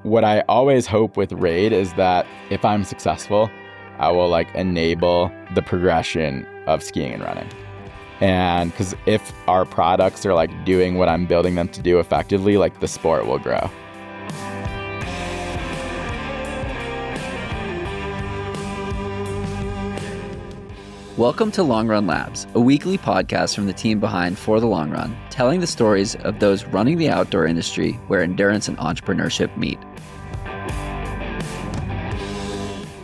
what I always hope with Raide is that if I'm successful, I will like enable the progression of skiing and running. And because if our products are like doing what I'm building them to do effectively, like the sport will grow. Welcome to Long Run Labs, a weekly podcast from the team behind For the Long Run, telling the stories of those running the outdoor industry where endurance and entrepreneurship meet.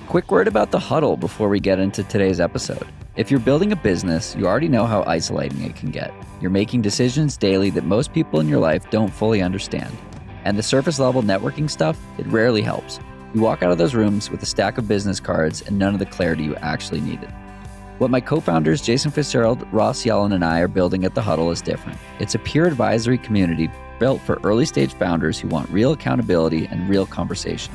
Quick word about the huddle before we get into today's episode. If you're building a business, you already know how isolating it can get. You're making decisions daily that most people in your life don't fully understand. And the surface level networking stuff, it rarely helps. You walk out of those rooms with a stack of business cards and none of the clarity you actually needed. What my co-founders Jason Fitzgerald, Ross Yellen, and I are building at The Huddle is different. It's a peer advisory community built for early-stage founders who want real accountability and real conversation.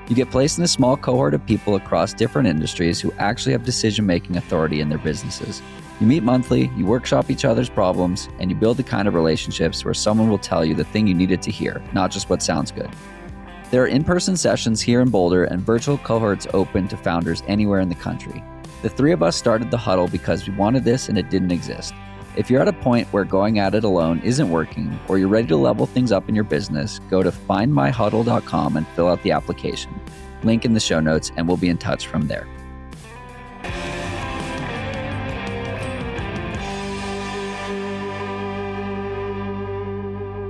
You get placed in a small cohort of people across different industries who actually have decision-making authority in their businesses. You meet monthly, you workshop each other's problems, and you build the kind of relationships where someone will tell you the thing you needed to hear, not just what sounds good. There are in-person sessions here in Boulder and virtual cohorts open to founders anywhere in the country. The three of us started The Huddle because we wanted this and it didn't exist. If you're at a point where going at it alone isn't working, or you're ready to level things up in your business, go to findmyhuddle.com and fill out the application. Link in the show notes, and we'll be in touch from there.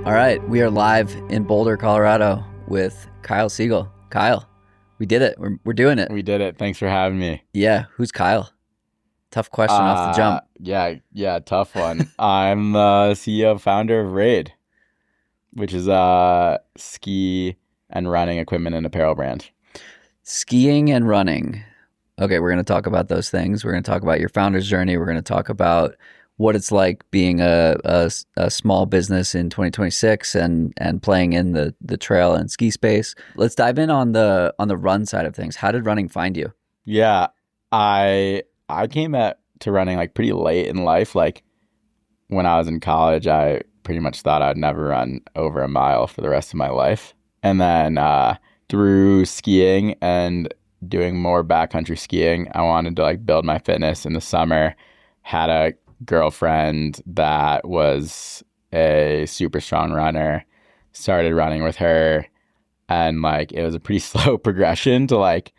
All right, we are live in Boulder, Colorado with Kyle Siegel. Kyle, we did it. We're doing it. We did it. Thanks for having me. Yeah. Who's Kyle? Tough question off the jump. Yeah, tough one. I'm the CEO founder of Raide, which is a ski and running equipment and apparel brand. Skiing and running. Okay, we're going to talk about those things. We're going to talk about your founder's journey. We're going to talk about what it's like being a small business in 2026 and playing in the trail and ski space. Let's dive in on the run side of things. How did running find you? Yeah, I came to running like pretty late in life. Like when I was in college, I pretty much thought I'd never run over a mile for the rest of my life. And then through skiing and doing more backcountry skiing, I wanted to like build my fitness in the summer. Had a girlfriend that was a super strong runner, started running with her, and like it was a pretty slow progression to like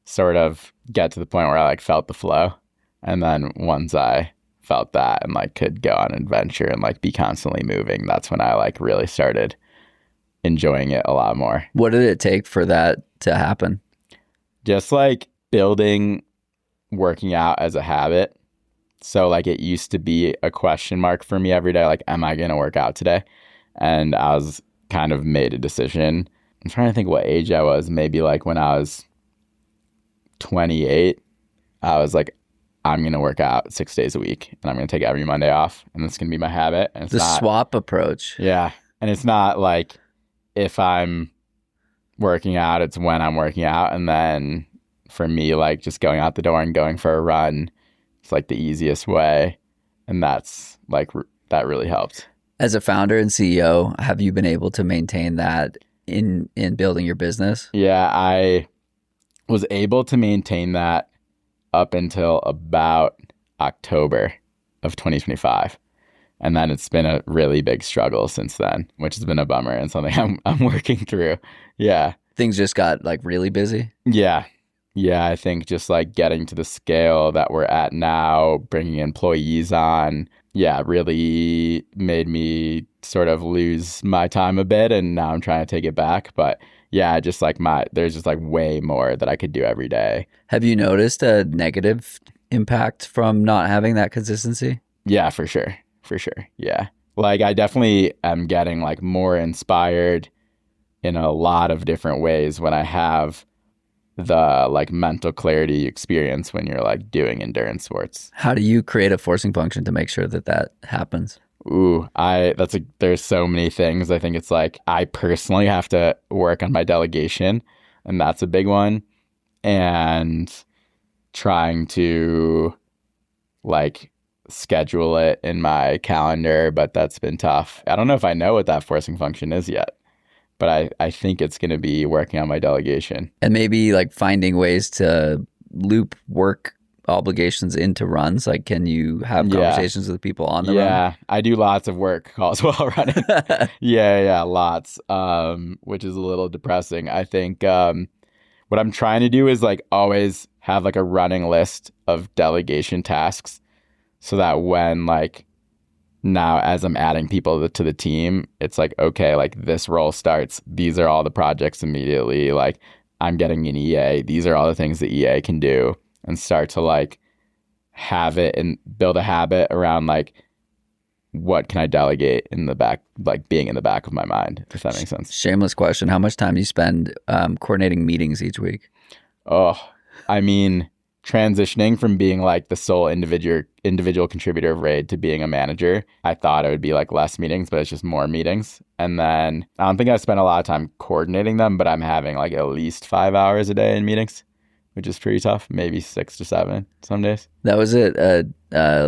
sort of get to the point where I like felt the flow. And then once I felt that and like could go on an adventure and like be constantly moving, that's when I like really started enjoying it a lot more. What did it take for that to happen? Just like building working out as a habit. So like it used to be a question mark for me every day, like, am I going to work out today? And I was kind of made a decision. I'm trying to think what age I was. Maybe like when I was 28, I was like, I'm going to work out 6 days a week and I'm going to take every Monday off and that's going to be my habit. And it's the swap approach. Yeah. And it's not like if I'm working out, it's when I'm working out. And then for me, like just going out the door and going for a run, it's like the easiest way. And that's like, that really helped. As a founder and CEO, have you been able to maintain that in building your business? Yeah, I was able to maintain that up until about October of 2025. And then it's been a really big struggle since then, which has been a bummer and something I'm working through. Yeah. Things just got like really busy? Yeah. Yeah, I think just like getting to the scale that we're at now, bringing employees on, really made me sort of lose my time a bit. And now I'm trying to take it back. But yeah, just like there's just like way more that I could do every day. Have you noticed a negative impact from not having that consistency? Yeah, for sure. For sure. Yeah. Like I definitely am getting like more inspired in a lot of different ways when I have the like mental clarity you experience when you're like doing endurance sports. How do you create a forcing function to make sure that happens? There's so many things. I think it's like I personally have to work on my delegation, and that's a big one. And trying to like schedule it in my calendar, but that's been tough. I don't know if I know what that forcing function is yet, but I think it's going to be working on my delegation. And maybe like finding ways to loop work obligations into runs. Like, can you have Yeah. conversations with people on the run? Yeah, I do lots of work calls while running. Yeah, lots. Which is a little depressing. I think what I'm trying to do is like always have like a running list of delegation tasks so that when like now as I'm adding people to the team, it's like, okay, like this role starts. These are all the projects immediately. Like I'm getting an EA. These are all the things the EA can do, and start to like have it and build a habit around like what can I delegate in the back, like being in the back of my mind, if that makes sense. Shameless question. How much time do you spend coordinating meetings each week? Oh, I mean, transitioning from being like the sole individual contributor of Raid to being a manager, I thought it would be like less meetings, but it's just more meetings. And then I don't think I spent a lot of time coordinating them, but I'm having like at least 5 hours a day in meetings, which is pretty tough. Maybe 6 to 7 some days. That was a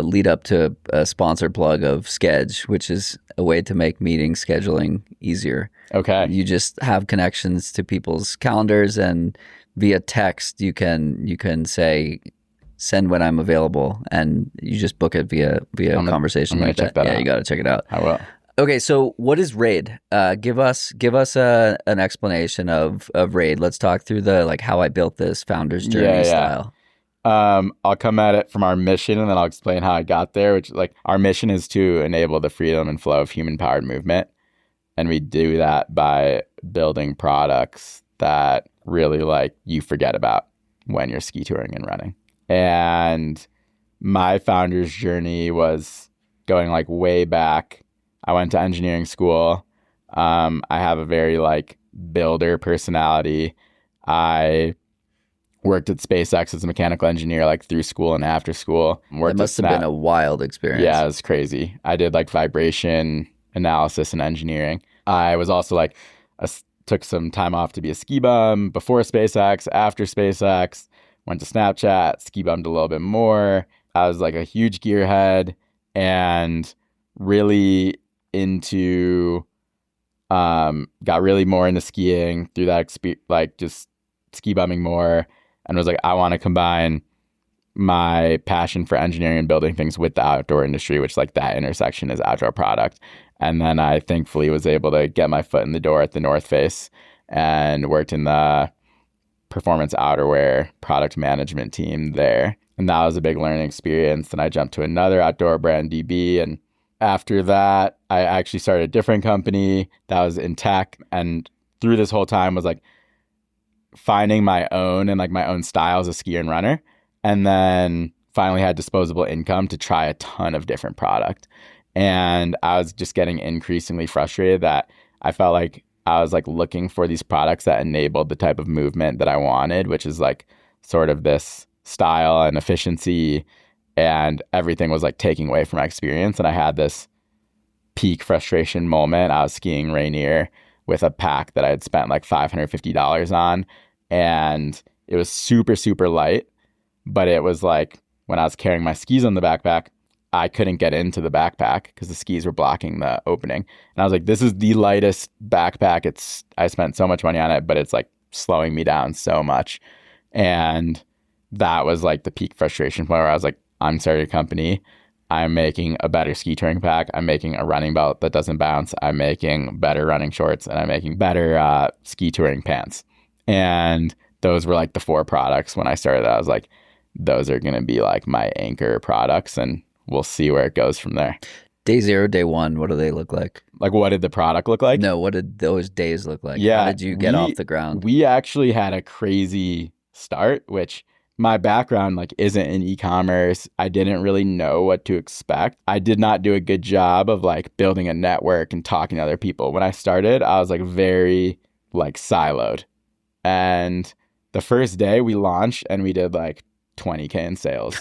lead up to a sponsor plug of Sketch, which is a way to make meeting scheduling easier. Okay. You just have connections to people's calendars, and via text you can say send when I'm available, and you just book it via conversation. I'm gonna like check that Yeah, out. you got to check it out. I will. Okay, so what is Raid? Give us an explanation of Raid. Let's talk through the like how I built this founder's journey style. I'll come at it from our mission, and then I'll explain how I got there, which like our mission is to enable the freedom and flow of human powered movement. And we do that by building products that really like you forget about when you're ski touring and running. And my founder's journey was going like way back. I went to engineering school. I have a very like builder personality. I worked at SpaceX as a mechanical engineer, like through school and after school. That must have been a wild experience. Yeah, it was crazy. I did like vibration analysis and engineering. I was also like, took some time off to be a ski bum before SpaceX, after SpaceX, went to Snapchat, ski bummed a little bit more. I was like a huge gearhead and really into, got really more into skiing through that like just ski bumming more, and was like, I want to combine my passion for engineering and building things with the outdoor industry, which like that intersection is outdoor product. And then I thankfully was able to get my foot in the door at the North Face and worked in the performance outerwear product management team there. And that was a big learning experience. Then I jumped to another outdoor brand, DB. And after that, I actually started a different company that was in tech. And through this whole time was like finding my own and like my own style as a skier and runner. And then finally had disposable income to try a ton of different product. And I was just getting increasingly frustrated that I felt like I was like looking for these products that enabled the type of movement that I wanted, which is like sort of this style and efficiency, and everything was like taking away from my experience. And I had this peak frustration moment. I was skiing Rainier with a pack that I had spent like $550 on, and it was super, super light. But it was like when I was carrying my skis on the backpack, I couldn't get into the backpack because the skis were blocking the opening. And I was like, this is the lightest backpack. I spent so much money on it, but it's like slowing me down so much. And that was like the peak frustration point where I was like, I'm starting a company. I'm making a better ski touring pack. I'm making a running belt that doesn't bounce. I'm making better running shorts, and I'm making better ski touring pants. And those were like the 4 products when I started. I was like, those are going to be like my anchor products, and we'll see where it goes from there. Day 0, day 1, what do they look like? Like, what did the product look like? No, what did those days look like? Yeah, how did you get off the ground? We actually had a crazy start, which my background like isn't in e-commerce. I didn't really know what to expect. I did not do a good job of like building a network and talking to other people. When I started, I was like very like siloed. And the first day we launched and we did like 20K in sales,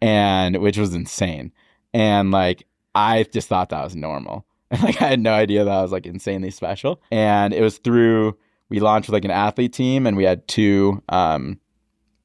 and which was insane. And like, I just thought that was normal. And like, I had no idea that I was like insanely special. And it was we launched with like an athlete team, and we had 2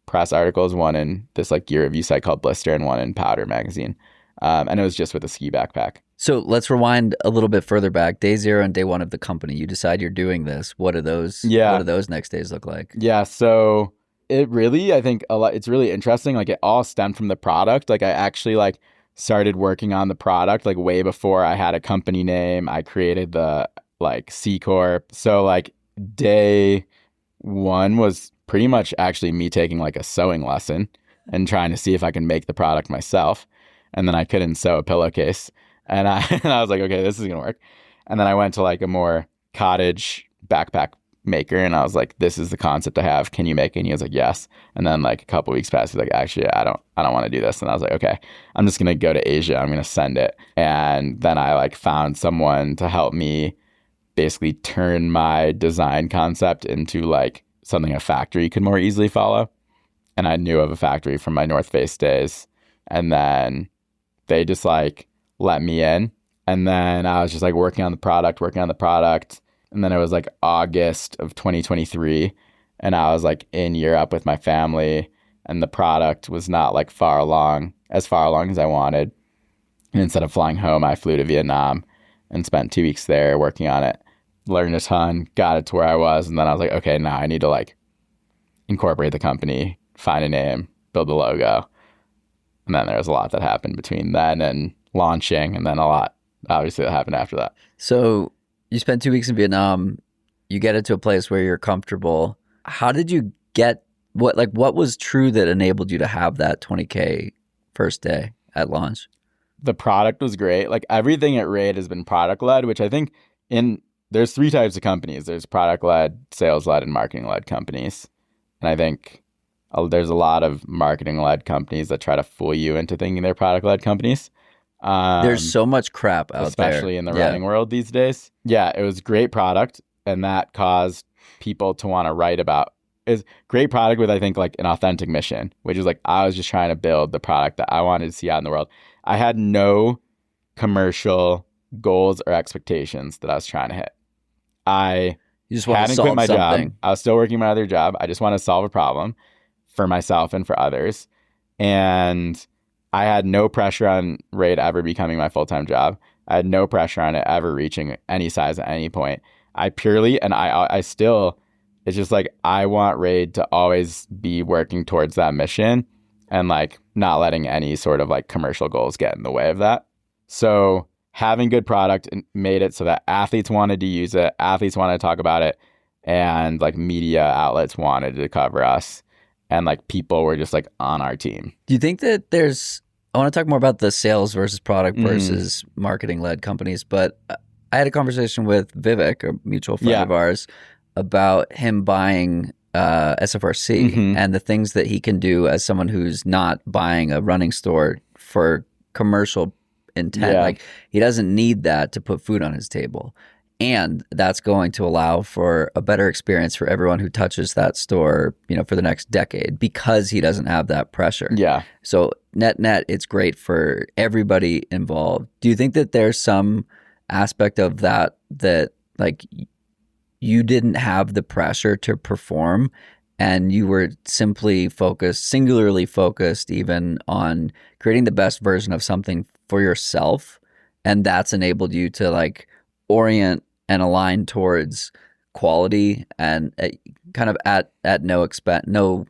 press articles, one in this like gear review site called Blister and one in Powder magazine. And it was just with a ski backpack. So let's rewind a little bit further back. Day zero and day one of the company. You decide you're doing this. What do Yeah. those next days look like? Yeah. So it really, I think it's really interesting. Like it all stemmed from the product. Like I actually like started working on the product like way before I had a company name. I created the like C Corp. So like day one was pretty much actually me taking like a sewing lesson and trying to see if I can make the product myself. And then I couldn't sew a pillowcase. And I, and I was like, okay, this is going to work. And then I went to like a more cottage backpack maker and I was like, this is the concept I have. Can you make it? And he was like, yes. And then like a couple weeks passed. He's like, actually, I don't want to do this. And I was like, okay, I'm just going to go to Asia. I'm going to send it. And then I like found someone to help me basically turn my design concept into like something a factory could more easily follow. And I knew of a factory from my North Face days. And then they just like let me in. And then I was just like working on the product. And then it was like August of 2023. And I was like in Europe with my family. And the product was not like far along as I wanted. And instead of flying home, I flew to Vietnam and spent 2 weeks there working on it. Learned a ton, got it to where I was. And then I was like, okay, now I need to like incorporate the company, find a name, build the logo. And then there was a lot that happened between then and launching, and then a lot obviously that happened after that. So you spent 2 weeks in Vietnam. You get into a place where you're comfortable. How did you get what was true that enabled you to have that 20K first day at launch? The product was great. Like everything at Raide has been product led, which I think there's 3 types of companies. There's product led, sales led, and marketing led companies. And I think there's a lot of marketing led companies that try to fool you into thinking they're product led companies. There's so much crap out there, especially in the running world these days. Yeah, it was great product, and that caused people to want to write about. Is great product with I think like an authentic mission, which is like I was just trying to build the product that I wanted to see out in the world. I had no commercial goals or expectations that I was trying to hit. You just want to hadn't solve quit my something. job. I was still working my other job. I just want to solve a problem for myself and for others. And I had no pressure on Raide ever becoming my full-time job. I had no pressure on it ever reaching any size at any point. I purely, and I still, it's just like, I want Raide to always be working towards that mission and like not letting any sort of like commercial goals get in the way of that. So having good product made it so that athletes wanted to use it, athletes wanted to talk about it, and like media outlets wanted to cover us. And like people were just like on our team. Do you think that I want to talk more about the sales versus product versus marketing led companies, but I had a conversation with Vivek, a mutual friend of ours, about him buying SFRC and the things that he can do as someone who's not buying a running store for commercial intent. Yeah. Like he doesn't need that to put food on his table. And that's going to allow for a better experience for everyone who touches that store, for the next decade because he doesn't have that pressure. Yeah. So net, it's great for everybody involved. Do you think that there's some aspect of that like you didn't have the pressure to perform and you were singularly focused even on creating the best version of something for yourself, and that's enabled you to like orient and align towards quality and kind of at no expense. No,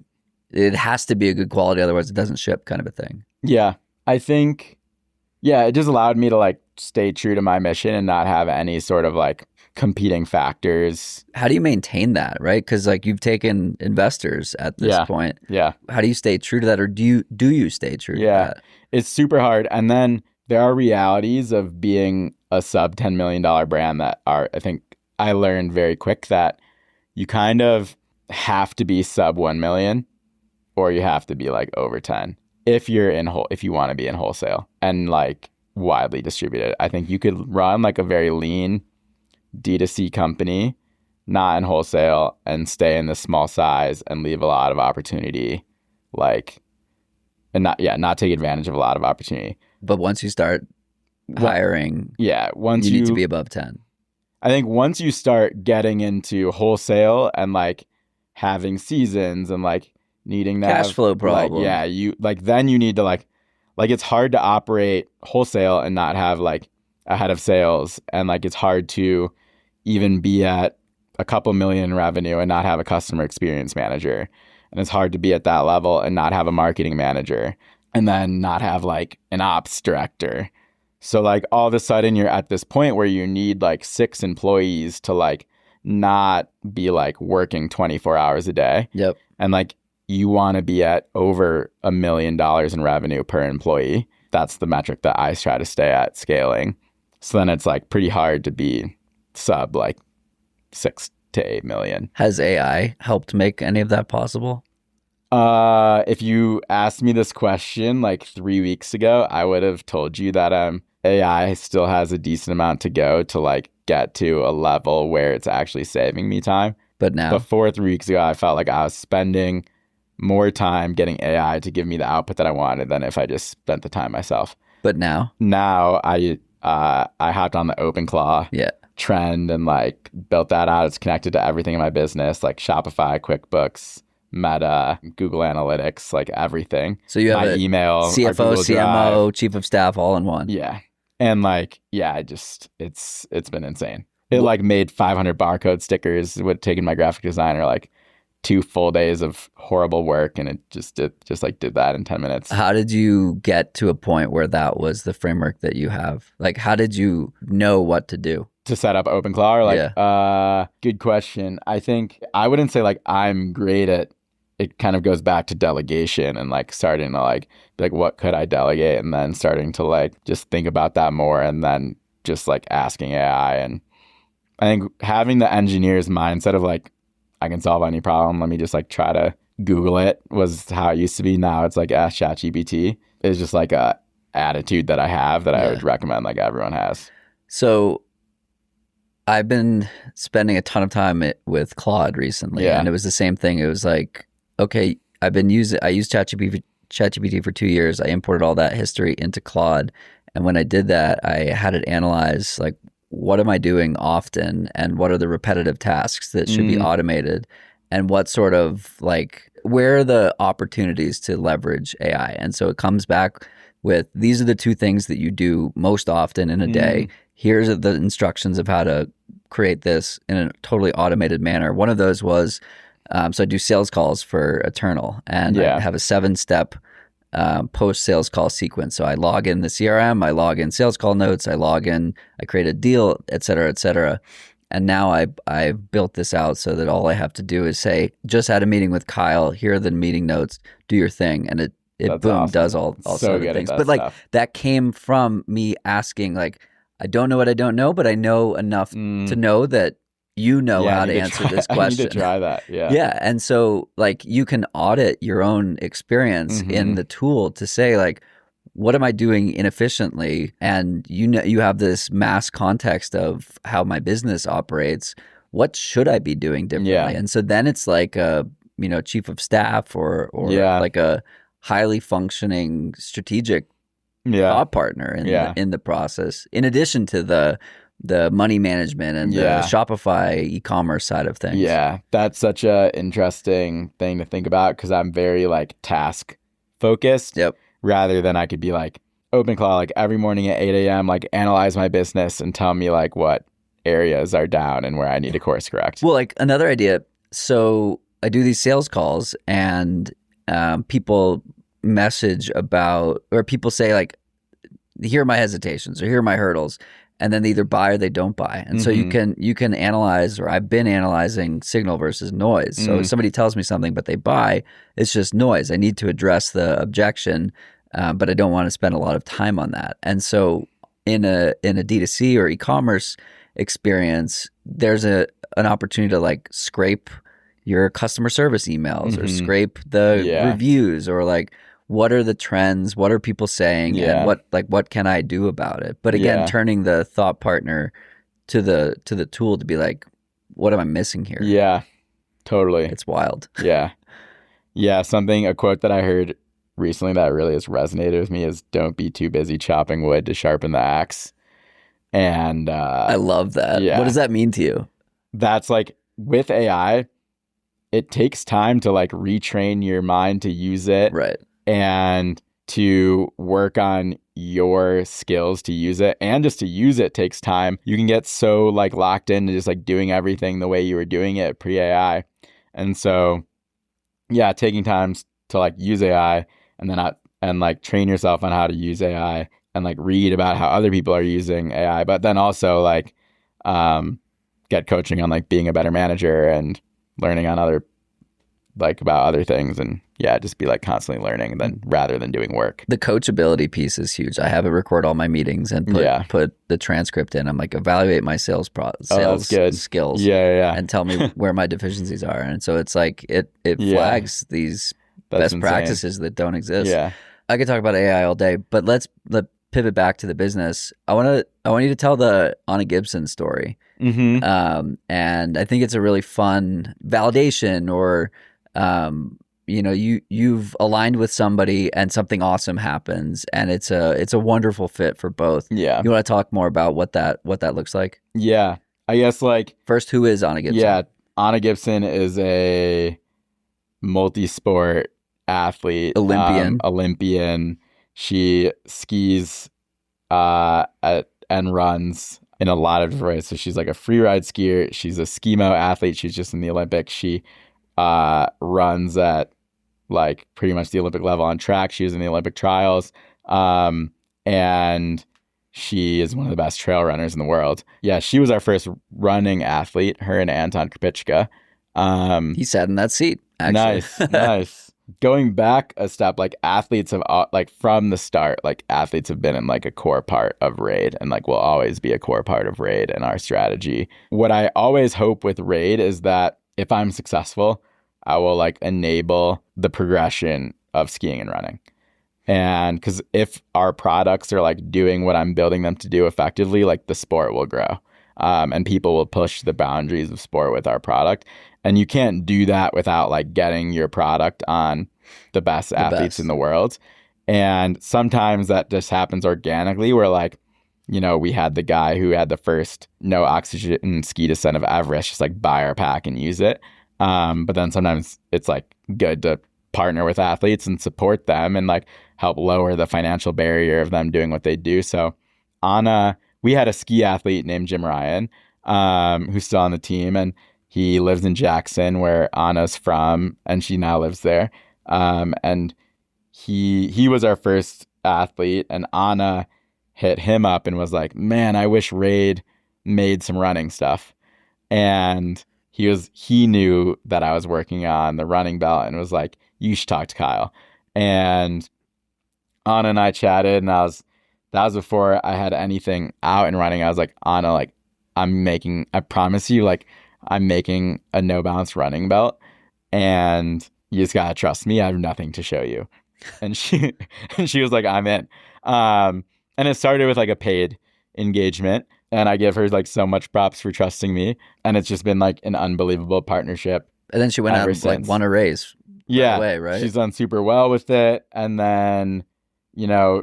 it has to be a good quality, otherwise it doesn't ship, kind of a thing. Yeah, I think, it just allowed me to like stay true to my mission and not have any sort of like competing factors. How do you maintain that, right? Because like you've taken investors at this point. Yeah. How do you stay true to that, or do you stay true to that? It's super hard. And then there are realities of being a sub $10 million brand that are, I think I learned very quick that you kind of have to be sub 1 million or you have to be like over 10 if you want to be in wholesale and like widely distributed. I think you could run like a very lean D2C company, not in wholesale, and stay in the small size and leave a lot of opportunity, and not take advantage of a lot of opportunity. But once you start hiring, you need to be above 10. I think once you start getting into wholesale and like having seasons and like needing that cash flow problem, then you need to like it's hard to operate wholesale and not have like a head of sales, and like it's hard to even be at a couple million in revenue and not have a customer experience manager. And it's hard to be at that level and not have a marketing manager and then not have like an ops director. So like all of a sudden you're at this point where you need like 6 employees to like not be like working 24 hours a day. Yep. And like you want to be at over $1 million in revenue per employee. That's the metric that I try to stay at scaling. So then it's like pretty hard to be sub like 6 to 8 million. Has AI helped make any of that possible? If you asked me this question like 3 weeks ago, I would have told you that AI still has a decent amount to go to like get to a level where it's actually saving me time. But now, Before 3 weeks ago, I felt like I was spending more time getting AI to give me the output that I wanted than if I just spent the time myself. but now, Now I hopped on the OpenClaw yeah. trend and like built that out. It's connected to everything in my business, like Shopify, QuickBooks, Meta, Google Analytics, like everything. So you have my a email, our CFO, Google CMO, Drive. chief of staff all in one. Yeah. And like, yeah, it's been insane. It like made 500 barcode stickers. It would have taken my graphic designer like 2 full days of horrible work, and it just did that in 10 minutes. How did you get to a point where that was the framework that you have? Like, how did you know what to do? To set up OpenClaw, or like, Yeah. Good question. I think I wouldn't say like I'm great at. It kind of goes back to delegation and like starting to like be like, what could I delegate, and then starting to like just think about that more, and then just like asking AI. And I think having the engineer's mindset of like, I can solve any problem, let me just like try to Google it, was how it used to be. Now it's like ask ChatGPT. Is just like a attitude that I have that I would recommend like everyone has. So I've been spending a ton of time with Claude recently, and it was the same thing. It was like, okay, I used ChatGPT for 2 years. I imported all that history into Claude, and when I did that, I had it analyze like, what am I doing often, and what are the repetitive tasks that should be automated, and what sort of like, where are the opportunities to leverage AI? And so it comes back with, these are the 2 things that you do most often in a day. Here's the instructions of how to create this in a totally automated manner. One of those was, so I do sales calls for Eternal, and I have a 7-step post sales call sequence. So I log in the CRM, I log in sales call notes, I create a deal, et cetera, et cetera. And now I've built this out so that all I have to do is say, just had a meeting with Kyle, here are the meeting notes, do your thing. And it boom, awesome. does all So sorts good of at things. that But like stuff. that came from me asking, like, I don't know what I don't know, but I know enough to know that you know how to answer this question. I need to try that. Yeah. Yeah. And so like you can audit your own experience in the tool to say like, what am I doing inefficiently? And you know, you have this mass context of how my business operates. What should I be doing differently? Yeah. And so then it's like a, chief of staff or like a highly functioning strategic thought partner in the process, in addition to the money management and the Shopify e-commerce side of things. Yeah, that's such a interesting thing to think about, because I'm very like task focused. Yep. Rather than I could be like OpenClaw like every morning at 8 a.m. like analyze my business and tell me like what areas are down and where I need to course correct. Well, like another idea. So I do these sales calls, and people message about, or people say like, here are my hesitations, or here are my hurdles, and then they either buy or they don't buy. And so you can analyze, or I've been analyzing signal versus noise. So if somebody tells me something but they buy, it's just noise. I need to address the objection, but I don't want to spend a lot of time on that. And so in a D2C or e-commerce experience, there's an opportunity to like scrape your customer service emails, or scrape the reviews, or like, what are the trends? What are people saying? And what can I do about it? But again, turning the thought partner to the tool to be like, what am I missing here? Yeah, totally. It's wild. Yeah. Yeah. A quote that I heard recently that really has resonated with me is, don't be too busy chopping wood to sharpen the axe. And I love that. Yeah. What does that mean to you? That's like, with AI, it takes time to like retrain your mind to use it. Right. And to work on your skills to use it, and just to use it takes time. You can get so like locked into just like doing everything the way you were doing it pre-AI. And so, yeah, taking time to like use AI and then and like train yourself on how to use AI and like read about how other people are using AI, but then also like get coaching on like being a better manager and learning on other like about other things, and yeah, just be like constantly learning then rather than doing work. The coachability piece is huge. I have it record all my meetings and put the transcript in. I'm like, evaluate my sales skills and tell me where my deficiencies are. And so it's like it flags these best practices that don't exist. Yeah. I could talk about AI all day, but let's pivot back to the business. I want you to tell the Anna Gibson story. Mm-hmm. And I think it's a really fun validation, or you've aligned with somebody and something awesome happens, and it's a wonderful fit for both. Yeah. You want to talk more about what that looks like? Yeah. I guess like first, who is Anna Gibson? Yeah. Anna Gibson is a multi-sport athlete. Olympian. She skis and runs in a lot of different ways. So she's like a free ride skier. She's a skimo athlete. She's just in the Olympics. She runs at like pretty much the Olympic level on track. She was in the Olympic trials. And she is one of the best trail runners in the world. Yeah, she was our first running athlete, her and Anton Kripicka. He sat in that seat, actually. Nice. Going back a step, like athletes have like from the start, like athletes have been in like a core part of Raide, and like will always be a core part of Raide and our strategy. What I always hope with Raide is that if I'm successful, I will like enable the progression of skiing and running. And because if our products are like doing what I'm building them to do effectively, like the sport will grow. And people will push the boundaries of sport with our product. And you can't do that without like getting your product on the best athletes in the world. And sometimes that just happens organically, where like, we had the guy who had the first no oxygen ski descent of Everest just like buy our pack and use it. But then sometimes it's like good to partner with athletes and support them and like help lower the financial barrier of them doing what they do. So we had a ski athlete named Jim Ryan, who's still on the team, and he lives in Jackson, where Anna's from, and she now lives there. And he was our first athlete, and Anna hit him up and was like, man, I wish Raide made some running stuff. And he knew that I was working on the running belt and was like, you should talk to Kyle. And Anna and I chatted, and that was before I had anything out and running. I was like, Anna, like I promise you, like I'm making a no bounce running belt, and you just gotta trust me. I have nothing to show you. And she was like, I'm in. And it started with like a paid engagement, and I give her like so much props for trusting me. And it's just been like an unbelievable partnership. And then she went out and like won a race. Yeah, away, right? She's done super well with it. And then,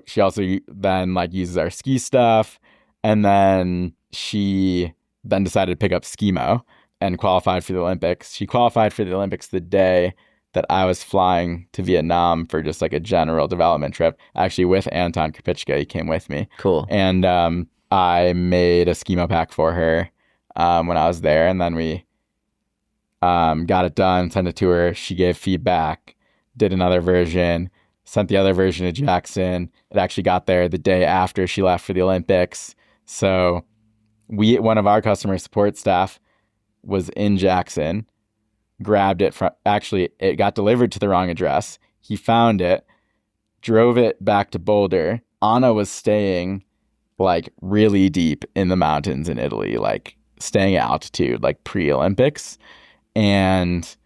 she also then like uses our ski stuff. And then she then decided to pick up skimo and qualified for the Olympics. She qualified for the Olympics the day that I was flying to Vietnam for just like a general development trip, actually with Anton Kripicka. He came with me. Cool. And I made a skimo pack for her when I was there. And then we got it done, sent it to her. She gave feedback, did another version, sent the other version to Jackson. It actually got there the day after she left for the Olympics. So one of our customer support staff was in Jackson, grabbed it it got delivered to the wrong address. He found it, drove it back to Boulder. Anna was staying like really deep in the mountains in Italy, like staying at altitude, like pre-Olympics. And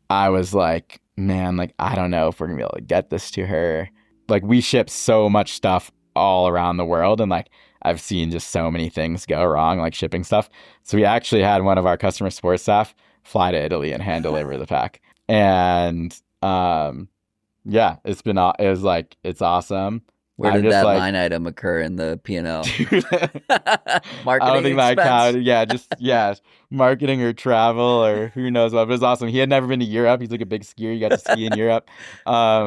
I was like, man, like, I don't know if we're gonna be able to get this to her. Like, we ship so much stuff all around the world, and like I've seen just so many things go wrong, like shipping stuff. So we actually had one of our customer support staff fly to Italy and hand deliver the pack. And yeah, it's awesome. Where did that line item occur in the P&L? Marketing I don't think expense? that counted. Marketing or travel or who knows what. But it was awesome. He had never been to Europe. He's like a big skier. He got to ski in Europe.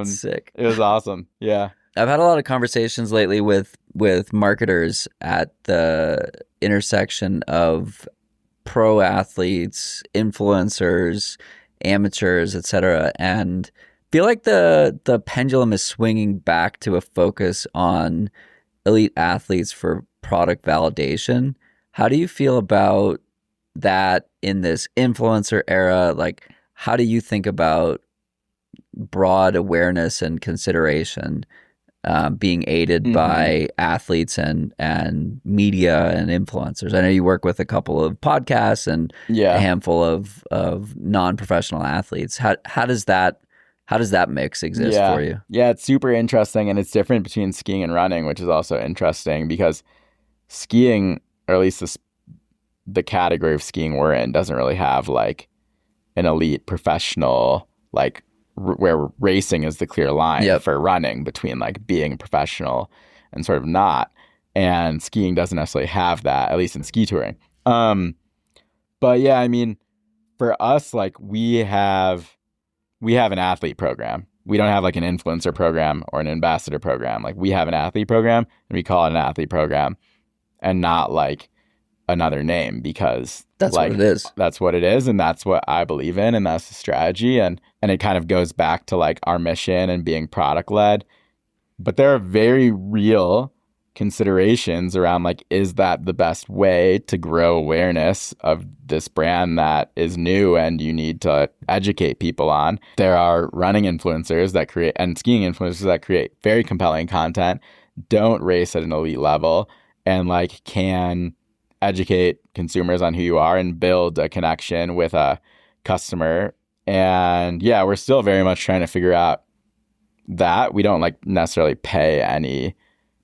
Sick. It was awesome. Yeah. I've had a lot of conversations lately with marketers at the intersection of pro athletes, influencers, amateurs, etc., and feel like the pendulum is swinging back to a focus on elite athletes for product validation. How do you feel about that in this influencer era? Like, how do you think about broad awareness and consideration being aided by athletes and media and influencers? I know you work with a couple of podcasts and a handful of non-professional athletes. How does that mix exist for you? Yeah, it's super interesting, and it's different between skiing and running, which is also interesting because skiing, or at least the category of skiing we're in, doesn't really have like an elite professional, like where racing is the clear line for running between like being a professional and sort of not. And skiing doesn't necessarily have that, at least in ski touring. But yeah, I mean, for us, like we have an athlete program. We don't have like an influencer program or an ambassador program. Like we have an athlete program, and we call it an athlete program and not like another name, because that's like, what it is. That's what it is, and that's what I believe in, and that's the strategy, and it kind of goes back to like our mission and being product led. But there are very real considerations around like, is that the best way to grow awareness of this brand that is new and you need to educate people on? There are running influencers that create, and skiing influencers that create very compelling content, don't race at an elite level, and like can educate consumers on who you are and build a connection with a customer. And yeah, we're still very much trying to figure out that. We don't like necessarily pay any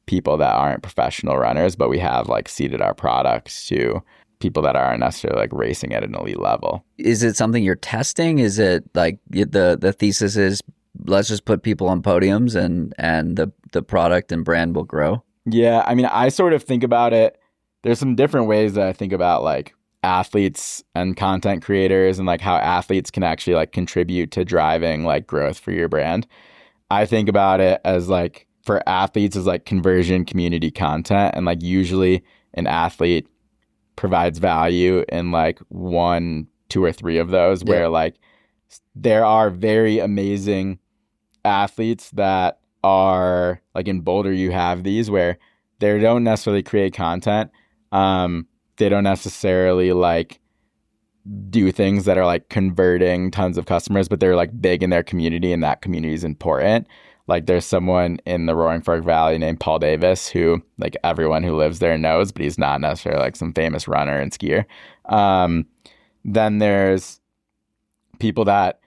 people that aren't professional runners, but we have like seeded our products to people that aren't necessarily like racing at an elite level. Is it something you're testing? Is it like the thesis is let's just put people on podiums and the product and brand will grow? Yeah, I mean, I sort of think about it. There's some different ways that I think about like athletes and content creators and like how athletes can actually like contribute to driving like growth for your brand. I think about it as like, for athletes, as like conversion community content, and like usually an athlete provides value in like 1, 2, or 3 of those, where like there are very amazing athletes that are like, in Boulder you have these where they don't necessarily create content. They don't necessarily like do things that are like converting tons of customers, but they're like big in their community, and that community is important. Like there's someone in the Roaring Fork Valley named Paul Davis who like everyone who lives there knows, but he's not necessarily like some famous runner and skier. Then there's people that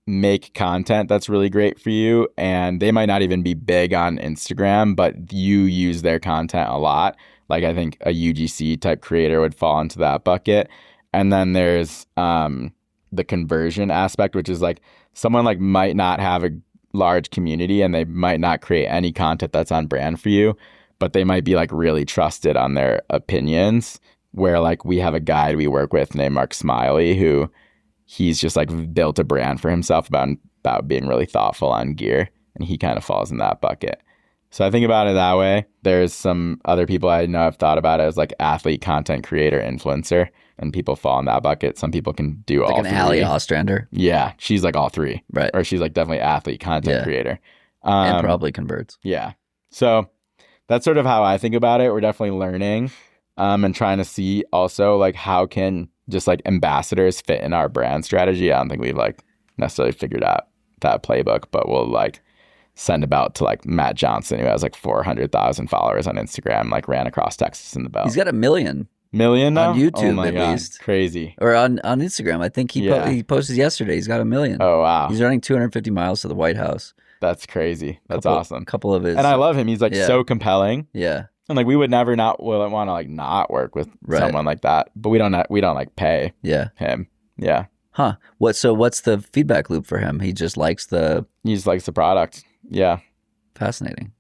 make content that's really great for you, and they might not even be big on Instagram, but you use their content a lot. Like I think a UGC type creator would fall into that bucket. And then there's the conversion aspect, which is like someone like might not have a large community and they might not create any content that's on brand for you, but they might be like really trusted on their opinions, where like we have a guide we work with named Mark Smiley, who he's just like built a brand for himself about being really thoughtful on gear, and he kind of falls in that bucket. So I think about it that way. There's some other people I know I've thought about it as like athlete, content creator, influencer, and people fall in that bucket. Some people can do all 3. Like an Ali Ostrander. Yeah, she's like all 3. Right. Or she's like definitely athlete, content creator. And probably converts. Yeah. So that's sort of how I think about it. We're definitely learning and trying to see also like how can just like ambassadors fit in our brand strategy. I don't think we've like necessarily figured out that playbook, but we'll like send about to like Matt Johnson, who has like 400,000 followers on Instagram, like ran across Texas in the belt. He's got 1 million. Million now? On YouTube, oh my at God. Least. Crazy. Or on Instagram. I think he posted yesterday. He's got 1 million. Oh, wow. He's running 250 miles to the White House. That's crazy. That's awesome. A couple of his. And I love him. He's like so compelling. Yeah. And like we would never want to like not work with someone like that. But we don't like pay him. Yeah. Huh. What's the feedback loop for him? He just likes the product. Yeah. Fascinating.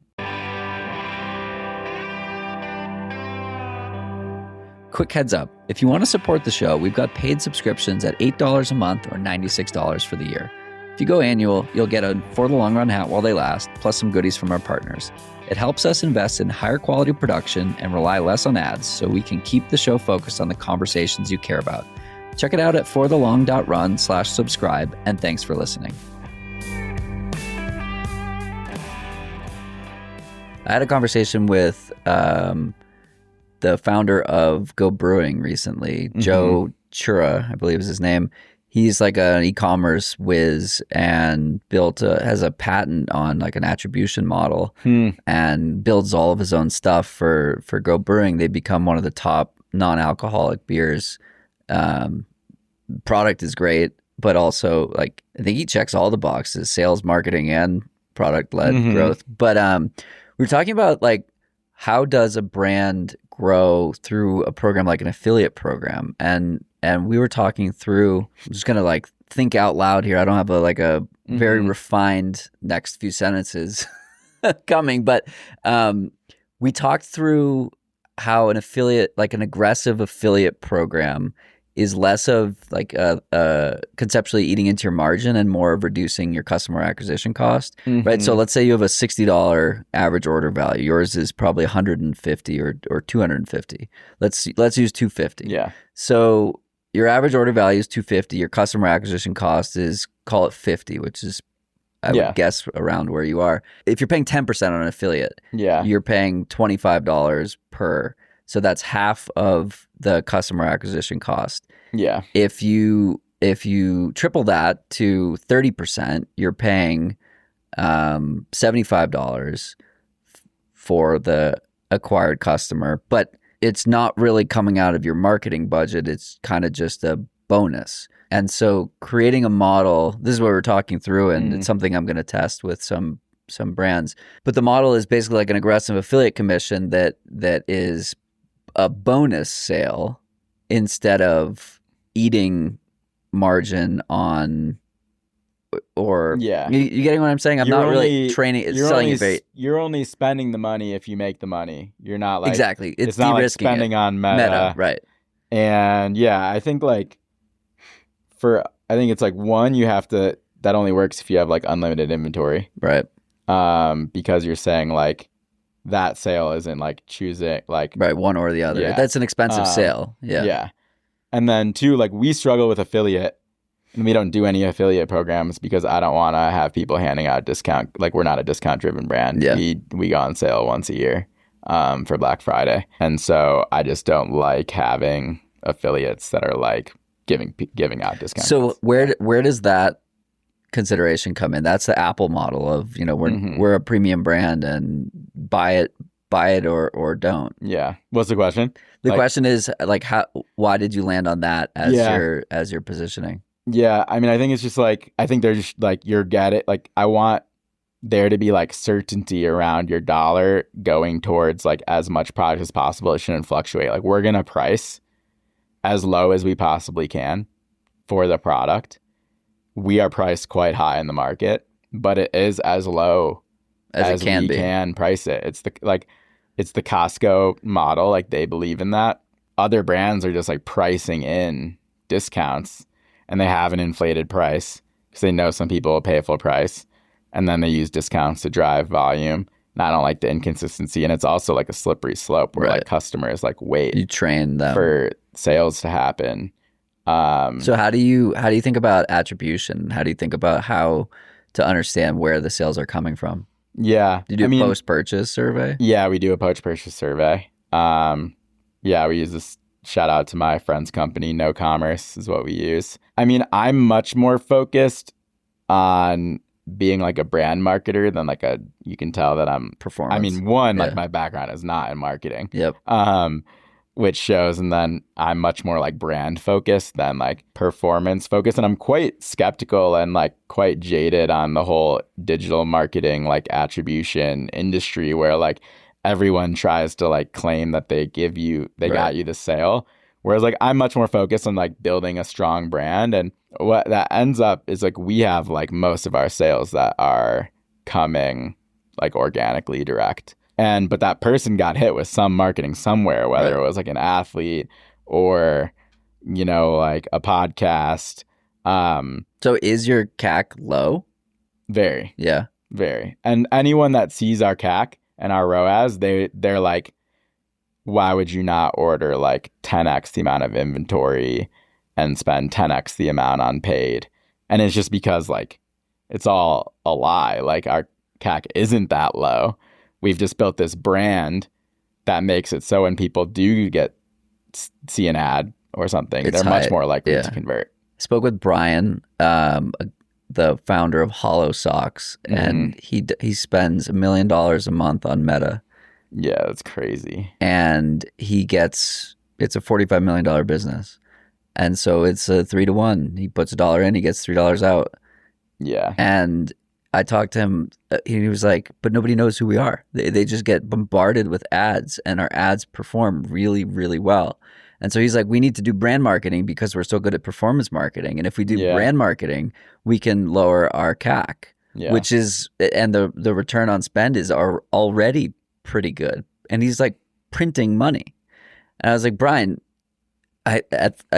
Quick heads up. If you want to support the show, we've got paid subscriptions at $8 a month or $96 for the year. If you go annual, you'll get a For the Long Run hat while they last, plus some goodies from our partners. It helps us invest in higher quality production and rely less on ads so we can keep the show focused on the conversations you care about. Check it out at forthelong.run/subscribe, and thanks for listening. I had a conversation with the founder of Go Brewing recently, Joe Chura, I believe is his name. He's like an e-commerce whiz and has a patent on like an attribution model and builds all of his own stuff for Go Brewing. They become one of the top non-alcoholic beers. Product is great, but also like I think he checks all the boxes: sales, marketing, and product-led growth. But we were talking about like how does a brand grow through a program like an affiliate program, and we were talking through. I'm just gonna like think out loud here. I don't have a very refined next few sentences coming, but we talked through how an affiliate, like an aggressive affiliate program, is less of like conceptually eating into your margin and more of reducing your customer acquisition cost, right? So let's say you have a $60 average order value. Yours is probably 150 or 250. Let's use 250. Yeah. So your average order value is 250. Your customer acquisition cost is, call it 50, which is, I would guess, around where you are. If you're paying 10% on an affiliate, you're paying $25 per. So that's half of the customer acquisition cost. Yeah. If you triple that to 30%, you're paying $75 for the acquired customer, but it's not really coming out of your marketing budget. It's kind of just a bonus. And so creating a model, this is what we're talking through, and it's something I'm going to test with some brands. But the model is basically like an aggressive affiliate commission that is a bonus sale instead of eating margin on, or you getting what I'm saying? I'm not really training. It's selling it very. You're only spending the money if you make the money. You're not like exactly. It's not like spending on meta, right? And I think like I think it's like one, you have to. That only works if you have like unlimited inventory, right? Because you're saying like that sale isn't like choosing like right one or the other. That's an expensive sale. Yeah. And then two, like we struggle with affiliate. And we don't do any affiliate programs because I don't want to have people handing out discount. Like we're not a discount driven brand. Yeah. We go on sale once a year for Black Friday. And so I just don't like having affiliates that are like giving out discounts. So where does that consideration come in? That's the Apple model of, we're a premium brand and buy it or don't. Yeah. What's the question? The question is like why did you land on that as your positioning? Yeah, I mean, I think it's just like, I think they're just like, like, I want there to be like certainty around your dollar going towards like as much product as possible. It shouldn't fluctuate. Like we're going to price as low as we possibly can for the product. We are priced quite high in the market, but it is as low as we can price it. It's the Costco model. Like they believe in that. Other brands are just like pricing in discounts. And they have an inflated price because they know some people will pay a full price. And then they use discounts to drive volume. And I don't like the inconsistency. And it's also like a slippery slope where like customers like wait. You train them for sales to happen. So how do you think about attribution? How do you think about how to understand where the sales are coming from? Yeah. Do you do a post-purchase survey? Yeah, we do a post-purchase survey. We use this. Shout out to my friend's company, No Commerce is what we use. I mean, I'm much more focused on being like a brand marketer than like you can tell that I'm performance. I mean, like my background is not in marketing. Yep. Which shows. And then I'm much more like brand focused than like performance focused. And I'm quite skeptical and like quite jaded on the whole digital marketing, like attribution industry where like everyone tries to like claim that they got you the sale. Whereas like I'm much more focused on like building a strong brand. And what that ends up is like we have like most of our sales that are coming like organically direct. But that person got hit with some marketing somewhere, whether it was like an athlete or, like a podcast. So is your CAC low? Very, Yeah. very. And anyone that sees our CAC and our ROAS, they're like, why would you not order like 10x the amount of inventory and spend 10x the amount on paid? And it's just because like it's all a lie. Like our CAC isn't that low. We've just built this brand that makes it so when people do see an ad or something, It's they're high. much more likely Yeah. to convert. Spoke with Brian, the founder of Hollow Socks, and he spends $1 million a month on Meta, Yeah, that's crazy. and it's a $45 million business, and so it's a 3-to-1. He puts $1 in, he gets $3 out. Yeah. And I talked to him, he was like, but nobody knows who we are. They just get bombarded with ads, and our ads perform really, really well. And so he's like, we need to do brand marketing because we're so good at performance marketing. And if we do brand marketing, we can lower our CAC, which is, and the return on spend is already pretty good. And he's like printing money. And I was like, Brian, I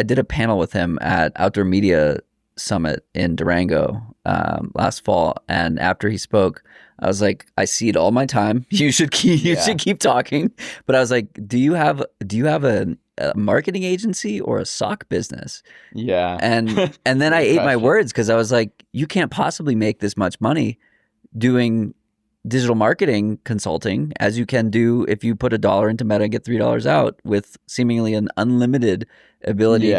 did a panel with him at Outdoor Media Summit in Durango last fall, and after he spoke, I was like, I cede all my time. You should keep talking. But I was like, do you have a marketing agency or a sock business? Yeah. And then I ate my words, because I was like, you can't possibly make this much money doing digital marketing consulting as you can do if you put $1 into Meta and get $3 out, with seemingly an unlimited ability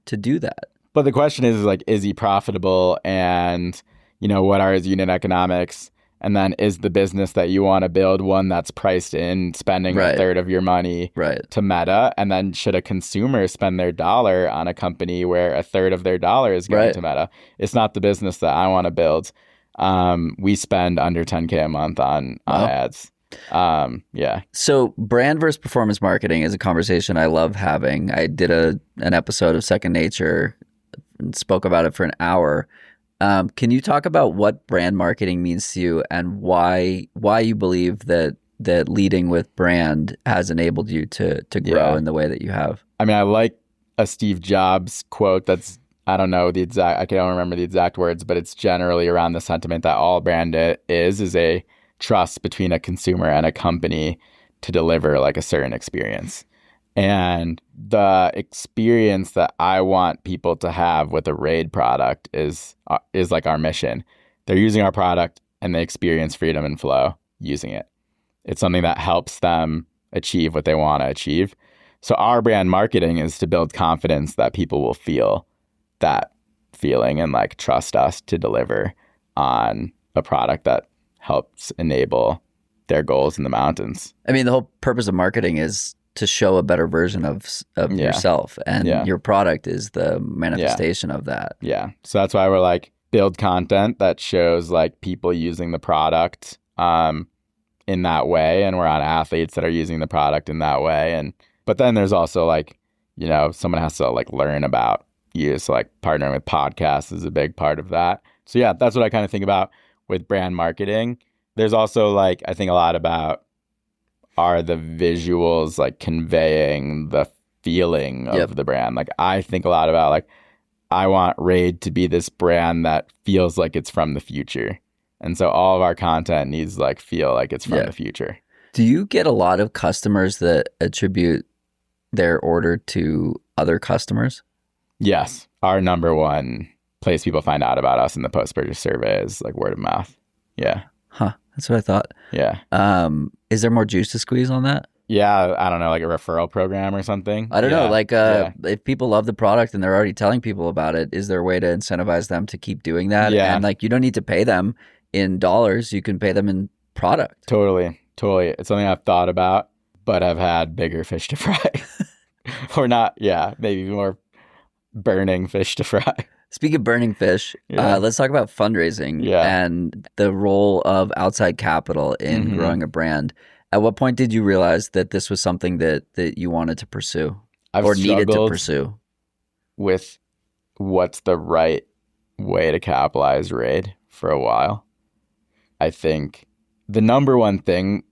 to do that. But the question is like, is he profitable? And, what are his unit economics? And then is the business that you want to build one that's priced in spending a third of your money to Meta? And then should a consumer spend their dollar on a company where a third of their dollar is going to Meta? It's not the business that I want to build. We spend under 10K a month on ads. Yeah. So brand versus performance marketing is a conversation I love having. I did an episode of Second Nature and spoke about it for an hour. Can you talk about what brand marketing means to you, and why you believe that leading with brand has enabled you to grow in the way that you have? I mean, I like a Steve Jobs quote that's, I don't remember the exact words, but it's generally around the sentiment that all brand is a trust between a consumer and a company to deliver like a certain experience. And the experience that I want people to have with a Raide product is like our mission. They're using our product and they experience freedom and flow using it. It's something that helps them achieve what they want to achieve. So our brand marketing is to build confidence that people will feel that feeling and like trust us to deliver on a product that helps enable their goals in the mountains. I mean, the whole purpose of marketing is to show a better version of yourself, and your product is the manifestation of that. Yeah. So that's why we're like, build content that shows like people using the product in that way, and we're on athletes that are using the product in that way. But then there's also like, someone has to like learn about you. So like partnering with podcasts is a big part of that. So yeah, that's what I kind of think about with brand marketing. There's also like, I think a lot about, are the visuals like conveying the feeling of the brand? Like I think a lot about like, I want Raide to be this brand that feels like it's from the future. And so all of our content needs to like feel like it's from the future. Do you get a lot of customers that attribute their order to other customers? Yes. Our number one place people find out about us in the post-purchase survey is like word of mouth. Yeah. Huh. That's what I thought. Yeah. Is there more juice to squeeze on that? Yeah. I don't know, like a referral program or something. I don't know. Like if people love the product and they're already telling people about it, is there a way to incentivize them to keep doing that? Yeah. And like, you don't need to pay them in dollars. You can pay them in product. Totally. It's something I've thought about, but I've had bigger fish to fry. Or not. Yeah. Maybe more burning fish to fry. Speaking of burning fish, let's talk about fundraising and the role of outside capital in growing a brand. At what point did you realize that this was something that you wanted to pursue or needed to pursue? With what's the right way to capitalize Raide for a while. I think the number one thing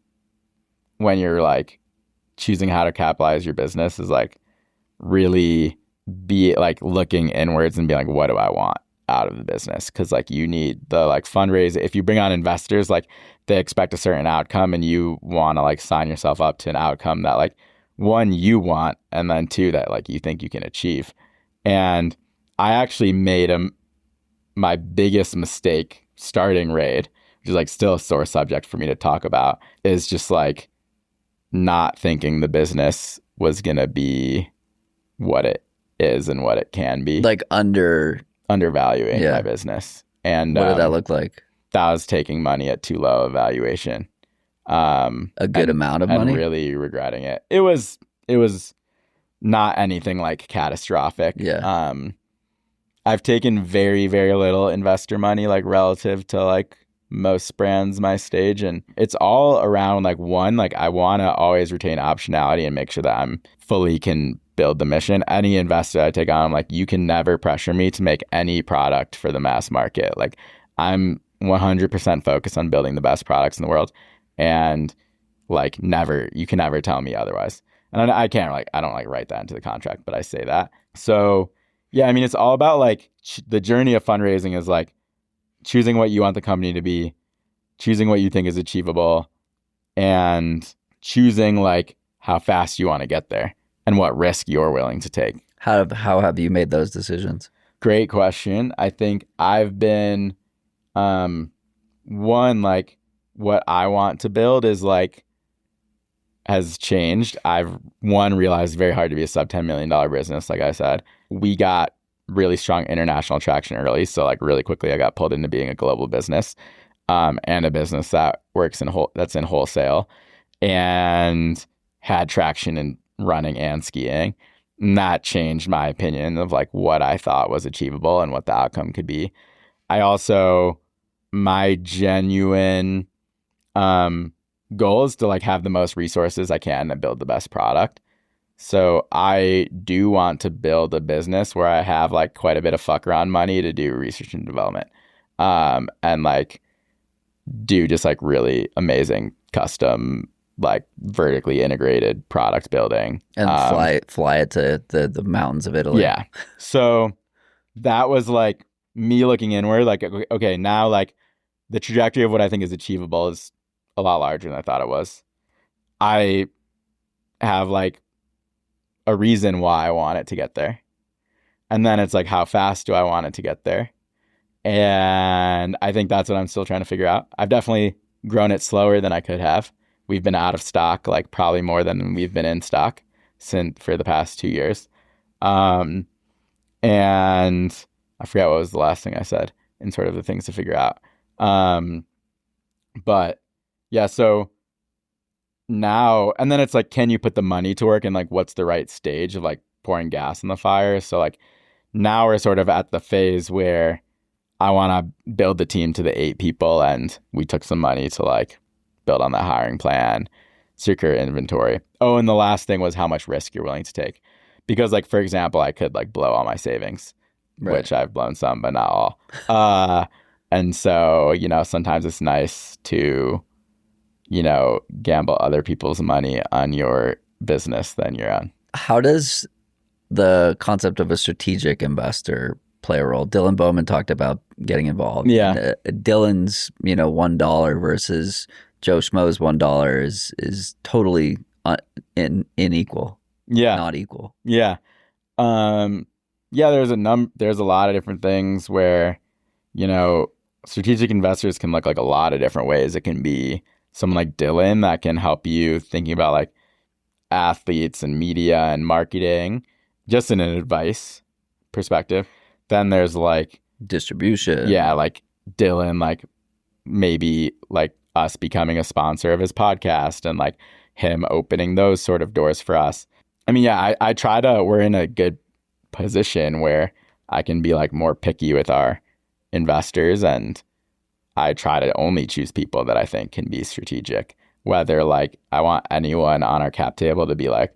when you're like choosing how to capitalize your business is like really be like looking inwards and be like, what do I want? out of the business, because like you need the like fundraise. If you bring on investors, like they expect a certain outcome, and you want to like sign yourself up to an outcome that like one you want, and then two that like you think you can achieve. And I actually made my biggest mistake starting Raide, which is like still a sore subject for me to talk about, is just like not thinking the business was gonna be what it is and what it can be. Like Undervaluing Yeah. my business. And what did that look like? that was taking money at too low a valuation. A good amount of and money? really regretting it. It was not anything like catastrophic. Yeah. I've taken very, very little investor money, like relative to like most brands my stage. And it's all around like one, like I want to always retain optionality and make sure that I'm fully can build the mission. Any investor I take on, I'm like, you can never pressure me to make any product for the mass market. Like I'm 100% focused on building the best products in the world. And like you can never tell me otherwise. And I can't like, I don't like write that into the contract, but I say that. So yeah, I mean, it's all about like the journey of fundraising is like choosing what you want the company to be, choosing what you think is achievable, and choosing like how fast you want to get there and what risk you're willing to take. How have you made those decisions? Great question. I think I've been one, like what I want to build is like has changed. I've realized very hard to be a sub $10 million business. Like I said, we got really strong international traction early. So like really quickly, I got pulled into being a global business, and a business that works that's in wholesale, and had traction in running and skiing. And that changed my opinion of like what I thought was achievable and what the outcome could be. My genuine goal is to like have the most resources I can and build the best product. So I do want to build a business where I have like quite a bit of fuck around money to do research and development, and like do just like really amazing custom, like vertically integrated product building, and fly it to the mountains of Italy. Yeah. So that was like me looking inward, like, okay, now like the trajectory of what I think is achievable is a lot larger than I thought it was. I have like a reason why I want it to get there. And then it's like, how fast do I want it to get there? And I think that's what I'm still trying to figure out. I've definitely grown it slower than I could have. We've been out of stock, like probably more than we've been in stock for the past 2 years. And I forgot what was the last thing I said in sort of the things to figure out. But yeah, so now, and then it's like, can you put the money to work, and like, what's the right stage of like pouring gas in the fire? So like now we're sort of at the phase where I want to build the team to the 8 people, and we took some money to like build on that hiring plan, secure inventory. Oh, and the last thing was how much risk you're willing to take. Because like, for example, I could like blow all my savings, Right. which I've blown some, but not all. And so, you know, sometimes it's nice to, you know, gamble other people's money on your business than your own. How does the concept of a strategic investor play a role? Dylan Bowman talked about getting involved. Yeah. Dylan's, $1 versus Joe Schmo's $1 is totally unequal. Yeah. Not equal. Yeah. Yeah, there's a lot of different things where, you know, strategic investors can look like a lot of different ways. It can be someone like Dylan that can help you thinking about like athletes and media and marketing, just in an advice perspective. Then there's like distribution. Yeah, like Dylan, like maybe like us becoming a sponsor of his podcast and like him opening those sort of doors for us. I mean, yeah, we're in a good position where I can be like more picky with our investors, and I try to only choose people that I think can be strategic. Whether like I want anyone on our cap table to be like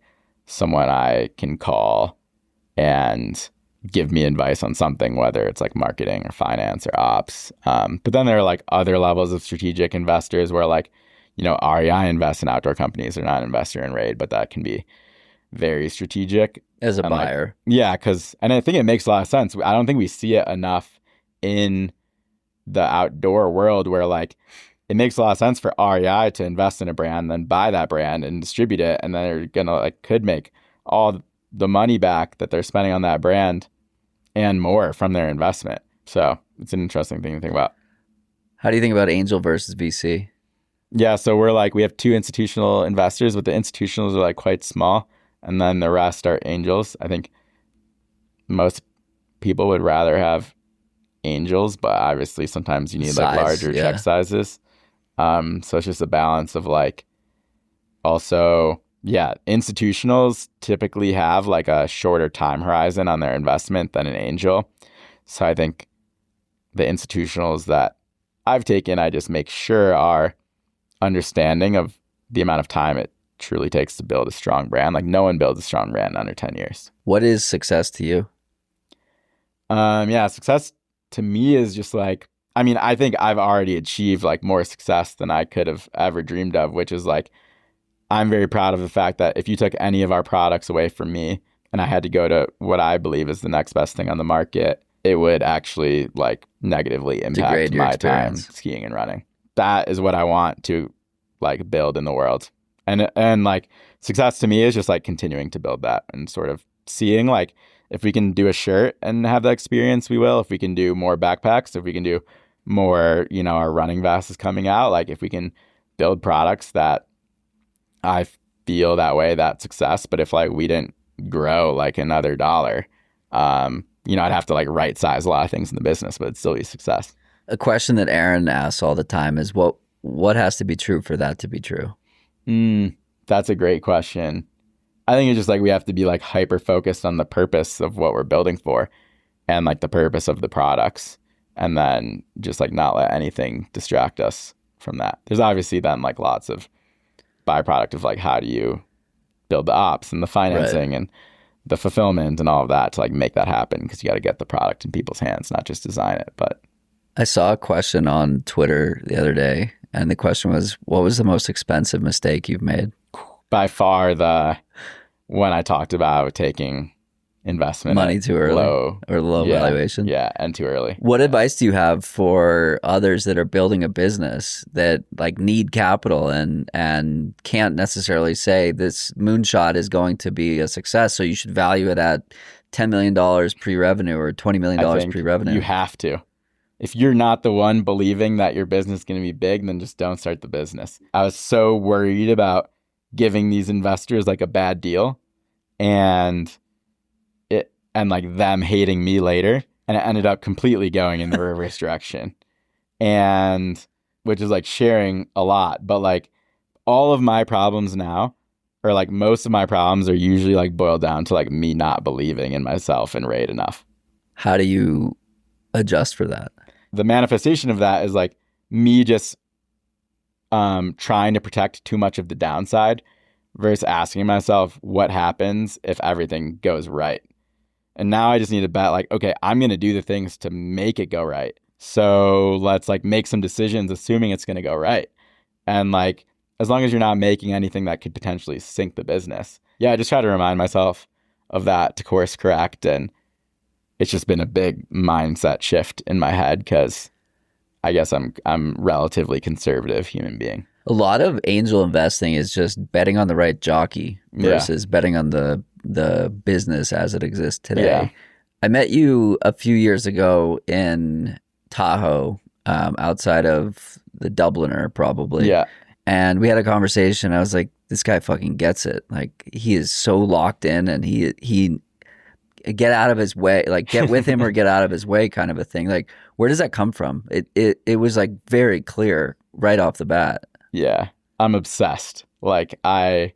someone I can call and give me advice on something, whether it's like marketing or finance or ops. But then there are like other levels of strategic investors where like, you know, REI invests in outdoor companies. They're not an investor in Raide, but that can be very strategic. As a and buyer. Like, yeah, and I think it makes a lot of sense. I don't think we see it enough in the outdoor world where like it makes a lot of sense for REI to invest in a brand, then buy that brand and distribute it, and then they're gonna like could make all the money back that they're spending on that brand and more from their investment. So it's an interesting thing to think about. How do you think about angel versus VC? Yeah, so we have two institutional investors, but the institutionals are like quite small, and then the rest are angels. I think most people would rather have angels, but obviously sometimes you need like larger check sizes. So it's just a balance of like also, yeah, institutionals typically have like a shorter time horizon on their investment than an angel. So I think the institutionals that I've taken, I just make sure are understanding of the amount of time it truly takes to build a strong brand. Like no one builds a strong brand in under 10 years. What is success to you? Success to me is just like, I mean, I think I've already achieved like more success than I could have ever dreamed of, which is like, I'm very proud of the fact that if you took any of our products away from me and I had to go to what I believe is the next best thing on the market, it would actually like negatively impact my time skiing and running. That is what I want to like build in the world. And like success to me is just like continuing to build that and sort of seeing like if we can do a shirt and have that experience, we will. If we can do more backpacks, if we can do more, you know, our running vest is coming out. Like if we can build products that I feel that way, that's success. But if like we didn't grow like another dollar, you know, I'd have to like right size a lot of things in the business, but it'd still be success. A question that Aaron asks all the time is what has to be true for that to be true? That's a great question. I think it's just like we have to be like hyper focused on the purpose of what we're building for and like the purpose of the products, and then just like not let anything distract us from that. There's obviously then like lots of byproduct of like how do you build the ops and the financing and the fulfillment and all of that to like make that happen, because you got to get the product in people's hands, not just design it. But I saw a question on Twitter the other day, and the question was, what was the most expensive mistake you've made? By far when I talked about taking investment money too early or low valuation. Yeah, and too early. What advice do you have for others that are building a business that like need capital and can't necessarily say this moonshot is going to be a success, so you should value it at $10 million pre-revenue or $20 million pre-revenue? You have to. If you're not the one believing that your business is going to be big, then just don't start the business. I was so worried about giving these investors like a bad deal and like them hating me later, and it ended up completely going in the reverse direction, and which is like sharing a lot. But like all of my problems now, or like most of my problems, are usually like boiled down to like me not believing in myself and Raide enough. How do you adjust for that? The manifestation of that is like me just trying to protect too much of the downside versus asking myself what happens if everything goes right. And now I just need to bet like, okay, I'm going to do the things to make it go right. So let's like make some decisions assuming it's going to go right. And like, as long as you're not making anything that could potentially sink the business. Yeah, I just try to remind myself of that to course correct. And it's just been a big mindset shift in my head because I guess I'm relatively conservative human being. A lot of angel investing is just betting on the right jockey versus betting on the business as it exists today. Yeah. I met you a few years ago in Tahoe, outside of the Dubliner probably. Yeah. And we had a conversation. I was like, this guy fucking gets it. Like he is so locked in, and he get out of his way, like get with him or get out of his way kind of a thing. Like, where does that come from? It was like very clear right off the bat. Yeah. I'm obsessed. Like I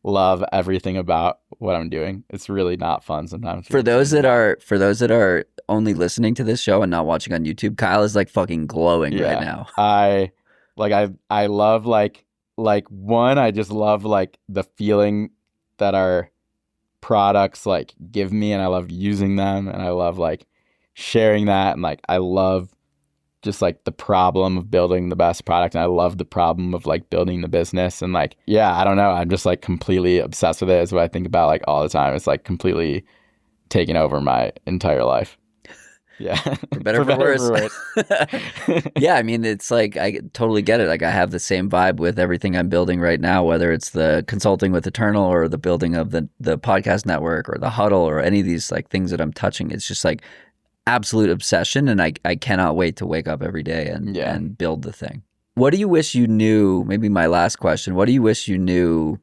love everything about what I'm doing. It's really not fun sometimes. For those that are only listening to this show and not watching on YouTube, Kyle is like fucking glowing right now. I love like one, I just love like the feeling that our products like give me, and I love using them, and I love like sharing that, and like I love just like the problem of building the best product, and I love the problem of like building the business, and like I don't know, I'm just like completely obsessed with it. Is what I think about like all the time. It's like completely taken over my entire life. Yeah. For better, for worse. Yeah, I mean, it's like, I totally get it. Like, I have the same vibe with everything I'm building right now, whether it's the consulting with Eternal or the building of the podcast network or the huddle or any of these like things that I'm touching. It's just like absolute obsession, and I cannot wait to wake up every day and build the thing. What do you wish you knew? Maybe my last question. What do you wish you knew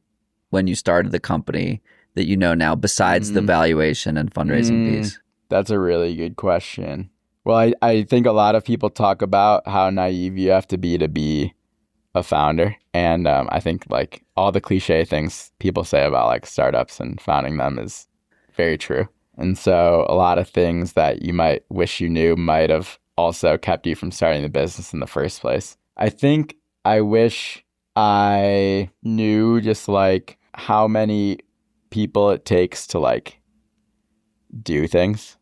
when you started the company that you know now, besides the valuation and fundraising piece? That's a really good question. Well, I think a lot of people talk about how naive you have to be a founder. And I think like all the cliche things people say about like startups and founding them is very true. And so a lot of things that you might wish you knew might have also kept you from starting the business in the first place. I think I wish I knew just like how many people it takes to like do things.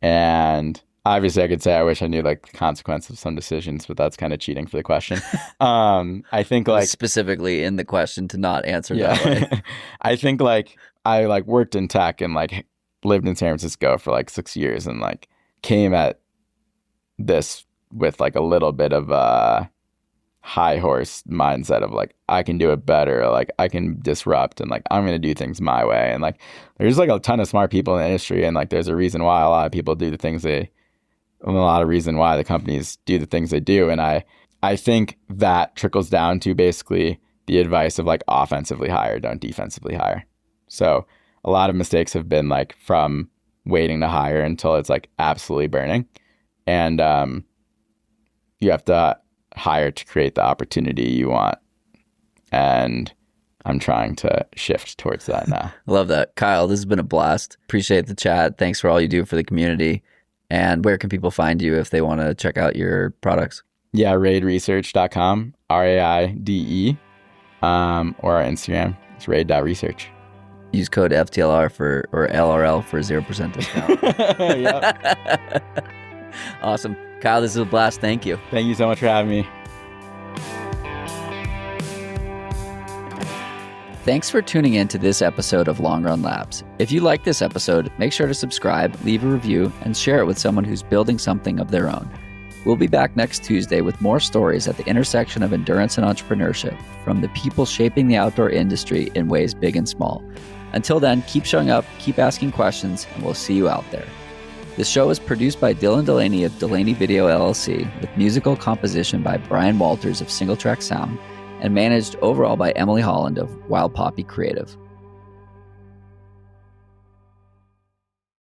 And obviously I could say I wish I knew like the consequence of some decisions, but that's kind of cheating for the question. I think like specifically in the question to not answer that way. I think like I like worked in tech and like lived in San Francisco for like 6 years and like came at this with like a little bit of a high horse mindset of like I can do it better, like I can disrupt, and like I'm gonna do things my way. And like there's like a ton of smart people in the industry, and like there's a reason why a lot of people do the things they, a lot of reason why the companies do the things they do. And I think that trickles down to basically the advice of like offensively hire, don't defensively hire. So a lot of mistakes have been like from waiting to hire until it's like absolutely burning, and you have to hire to create the opportunity you want. And I'm trying to shift towards that now. I love that. Kyle, this has been a blast. Appreciate the chat. Thanks for all you do for the community. And where can people find you if they want to check out your products? Yeah, raideresearch.com, RAIDE, or our Instagram. It's raide.research. Use code FTLR or LRL for 0% discount. Awesome. Kyle, this is a blast. Thank you. Thank you so much for having me. Thanks for tuning in to this episode of Long Run Labs. If you like this episode, make sure to subscribe, leave a review, and share it with someone who's building something of their own. We'll be back next Tuesday with more stories at the intersection of endurance and entrepreneurship from the people shaping the outdoor industry in ways big and small. Until then, keep showing up, keep asking questions, and we'll see you out there. The show is produced by Dylan Delaney of Delaney Video LLC, with musical composition by Brian Walters of Single Track Sound, and managed overall by Emily Holland of Wild Poppy Creative.